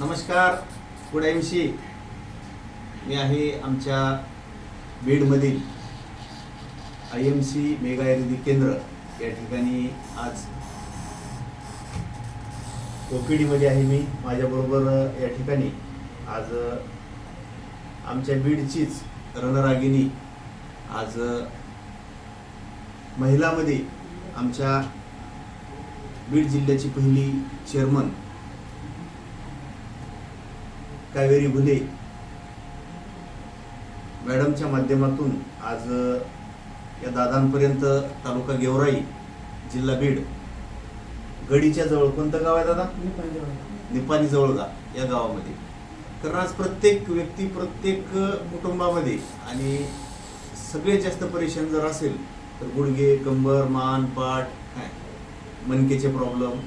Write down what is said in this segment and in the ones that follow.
नमस्कार. Good MC. मी आहे आमच्या बीडमधील IMC मेगा आयुर्वेदिक केंद्र या ठिकाणी. आज OPD मध्ये आहे मी. माझ्याबरोबर या ठिकाणी आज आमच्या बीडचीच रणरागिणी, आज महिलामध्ये आमच्या बीड जिल्ह्याची पहिली चेअरमन कावेरी भुले मॅडमच्या माध्यमातून आज या दादांपर्यंत तालुका गेवराई, जिल्हा बीड, गडीच्या जवळ, कोणतं गाव आहे दादा? निपाणी जवळगा या गावामध्ये. कारण आज प्रत्येक व्यक्ती, प्रत्येक कुटुंबामध्ये आणि सगळ्यात जास्त परेशान जर असेल तर गुडघे, कंबर, मान, पाठ, मणकेचे प्रॉब्लेम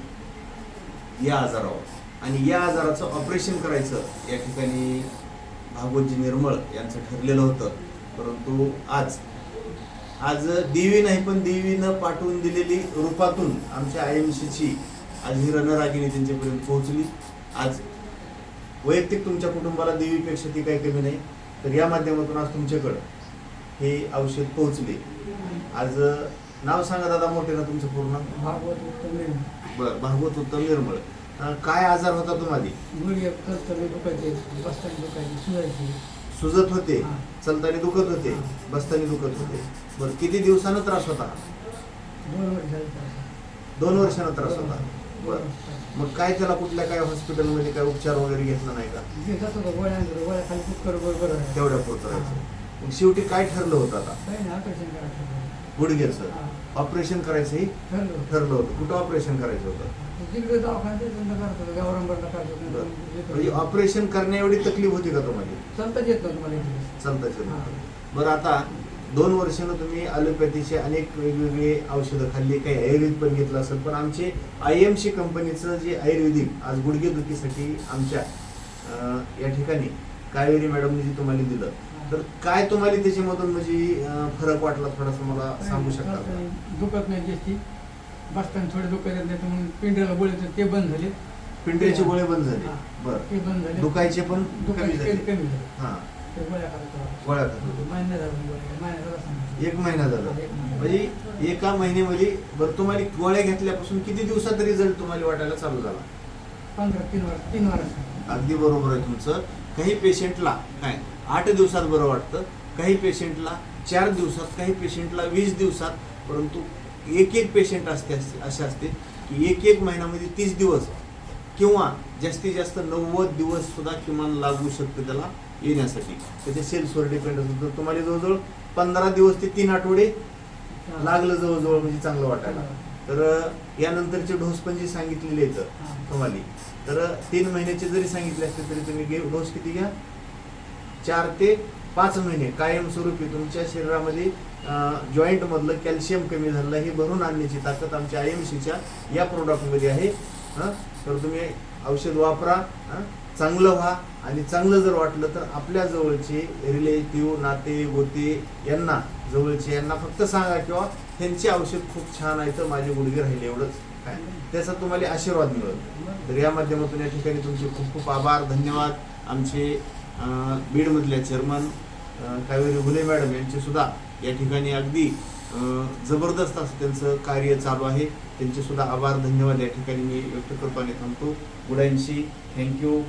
या आजारावर, आणि या आजाराचं ऑपरेशन करायचं या ठिकाणी भागवतजी निर्मळ यांचं ठरलेलं होतं. परंतु आज देवी नाही पण देवीनं पाठवून दिलेली रूपातून आमच्या IMCची आज ही रणरागिणी त्यांच्यापर्यंत पोहोचली. आज वैयक्तिक तुमच्या कुटुंबाला देवीपेक्षा ती काही कमी नाही, तर या माध्यमातून आज तुमच्याकडं हे औषध पोहोचले. आज नाव सांगा दादा मोठे ना तुमचं पूर्ण? भागवत उत्तम निर्मळ. बरं, भागवत उत्तम निर्मळ. काय आजार होता तुम्हाला? गुडघे कणकणी दुखायचे, बसताना दुखायची, सुजायची. सुजत होते, हां. चलताना दुखत होते, बसताना दुखत होते. बरं, किती दिवसानं त्रास होता? 2 वर्ष झाले त्याला. 2 वर्षानं त्रास होता. बरं, मग काय त्याला कुठल्या काय हॉस्पिटलमध्ये काय उपचार वगैरे घेतला नाही का? घेतच होतं, गोळ्या आणलं, गोळ्या खाली कुकर बरोबर आहे. तेवढ्या पुरतं राहायचं. मग शेवटी काय ठरलं होतं आता? काही नाही, ऑपरेशन करायचं. गुडघ्याचं हां. ऑपरेशन करायचं हे ठरलं. ठरलं होतं. कुठं ऑपरेशन करायचं होतं? जिकडे दवाखान्यात बंद करतो, गावरांबरला काढतो. म्हणजे ऑपरेशन करण्या एवढी तकलीफ होती का तुम्हाला? चालताच येत नव्हतं मला इकडे. चालताच. हां. बरं, आता 2 वर्षानं तुम्ही ॲलोपॅथीचे अनेक वेगवेगळे औषधं खाल्ली, काही आयुर्वेद पण घेतलं असेल, पण आमचे IMC कंपनीचं जे आयुर्वेदिक आज गुडघेदुखीसाठी आमच्या या ठिकाणी कावेरी मॅडमने जे तुम्हाला दिलं, तर काय तुम्हाला त्याच्यामधून म्हणजे फरक वाटला, थोडासा मला सांगू शकता का? दुखत नाही जास्ती, बसताना थोडे दुखत येत नाही, तर मग पिंड्याला गोळे होते ते बंद झाले. पिंपरीचे गोळे बंद झाले. हां. बरं, ते बंद झाले. दुखायचे पण कमी दुखायचे झाले. कमी झाले. हां, ते गोळ्या करायच्या. गोळ्या खात होते. महिना झाला गोळ्या, महिना झाला सांगितलं. 1 महिना झाला. हां, 1 महिना. म्हणजे एका महिन्यामध्ये. बरं, तुम्हाला गोळ्या घेतल्यापासून किती दिवसात रिझल्ट तुम्हाला वाटायला चालू झाला? 3 वर्ष. अगदी बरोबर आहे तुमचं. काही पेशंटला काय 8 दिवसात बरं वाटतं, काही पेशंटला 4 दिवसात, काही पेशंटला 20 दिवसात, परंतु एक पेशंट असे असते की 1 महिन्यामध्ये 30 दिवस किंवा जास्तीत जास्त 90 दिवस सुद्धा किमान लागू शकतं त्याला येण्यासाठी. त्याच्या सेल्सवर डिपेंड असतं. तर तुम्हाला जवळजवळ 15 दिवस ते 3 आठवडे लागलं जवळजवळ म्हणजे चांगलं वाटायला. तर यानंतरचे डोस पण जे सांगितलेले आहेत तुम्हाला, तर 3 महिन्याचे जरी सांगितले असते तरी तुम्ही डोस किती घ्या? 4 ते 5 महिने कायमस्वरूपी तुमच्या शरीरामध्ये जॉईंट मधलं कॅल्शियम कमी झालं हे भरून आणण्याची ताकद आमच्या IMCच्या या प्रोडक्टमध्ये आहे. तर तुम्ही औषध वापरा, चांगलं व्हा, आणि चांगलं जर वाटलं तर आपल्या जवळचे रिलेटिव्ह, नाते गोते यांना, जवळचे यांना फक्त सांगा किंवा त्यांचे औषध खूप छान आहे तर माझे गुडघे राहिले, एवढंच काय, त्याचा तुम्हाला आशीर्वाद मिळेल. तर या माध्यमातून या ठिकाणी तुमचे खूप खूप आभार, धन्यवाद. आमचे बीडमधल्या चेअरमन कावेरी भुले मॅडम यांचे सुद्धा या ठिकाणी अगदी जबरदस्त असं त्यांचं कार्य चालू आहे. त्यांचे सुद्धा आभार, धन्यवाद या ठिकाणी मी व्यक्त करतो आणि थांबतो. Good MC. थँक्यू.